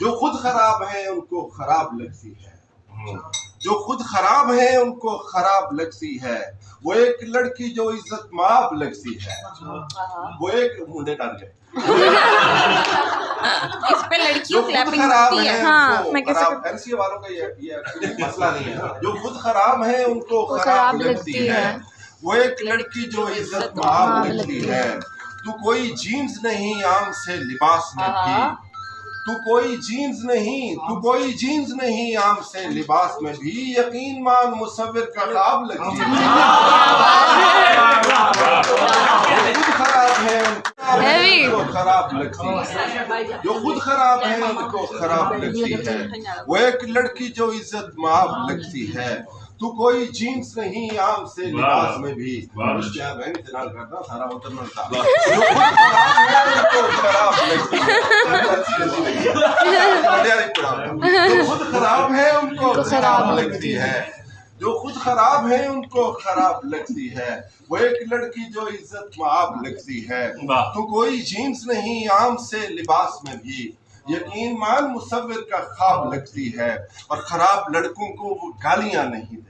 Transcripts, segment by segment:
جو خود خراب ہیں ان کو خراب لگتی ہے، جو خود خراب ہیں ان کو خراب لگتی ہے، وہ ایک لڑکی جو عزت مآب لگتی ہے، وہ ایک منڈے ڈال گئے اس پہ لڑکیوں جو خود کلیپنگ خراب ہوتی ہے. ہیں ان کو خراب، NCA والوں کا یہ مسئلہ نہیں ہے، جو خود خراب ہیں ان کو خراب لگتی ہے، وہ ایک لڑکی جو عزت مآب لگتی ہے. تو کوئی جینز نہیں عام سے لباس میں بھی، تو کوئی جینز نہیں، تو کوئی جینز نہیں عام سے لباس میں بھی، یقین مان مصور کا خواب لگتی ہے. خود خراب ہے ان کو خراب لگتی ہے، جو خود خراب ہے ان کو خراب لگتی ہے، وہ ایک لڑکی جو عزت مآب لگتی ہے. تو کوئی جینس نہیں عام سے لباس میں بھی، سارا وطن ملتا، جو خود خراب ہے ان کو خراب لگتی ہے، جو خود خراب ہے ان کو خراب لگتی ہے، جو خود خراب ہے ان کو خراب لگتی ہے، وہ ایک لڑکی جو عزت مآب لگتی ہے. تو کوئی جینس نہیں عام سے لباس میں بھی، یقین مان مصور کا خواب لگتی ہے. اور خراب لڑکوں کو وہ گالیاں نہیں دیتی،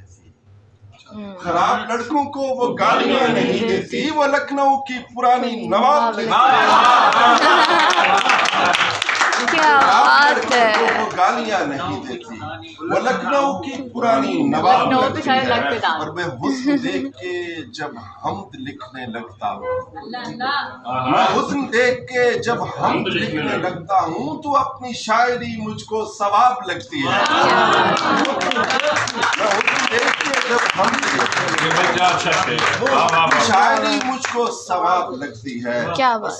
خراب لڑکوں کو وہ گالیاں نہیں دیتی، وہ لکھنؤ کی پرانی نواب لگتی ہے. کیا بات ہے. وہ گالیاں نہیں دیتی، وہ لکھنؤ کی پرانی نواب لگتی ہے. اور میں حسن دیکھ کے جب حمد لکھنے لگتا ہوں، میں حسن دیکھ کے جب حمد لکھنے لگتا ہوں، تو اپنی شاعری مجھ کو ثواب لگتی ہے. میں حسن دیکھ کے جب حمد شاعری مجھ کو ثواب لگتی ہے.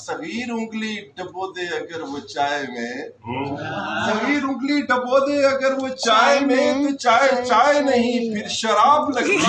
صغیر انگلی ڈبو دے اگر وہ چائے میں، صغیر انگلی ڈبو دے اگر وہ چائے میں، تو چائے چائے نہیں پھر شراب لگتی ہے.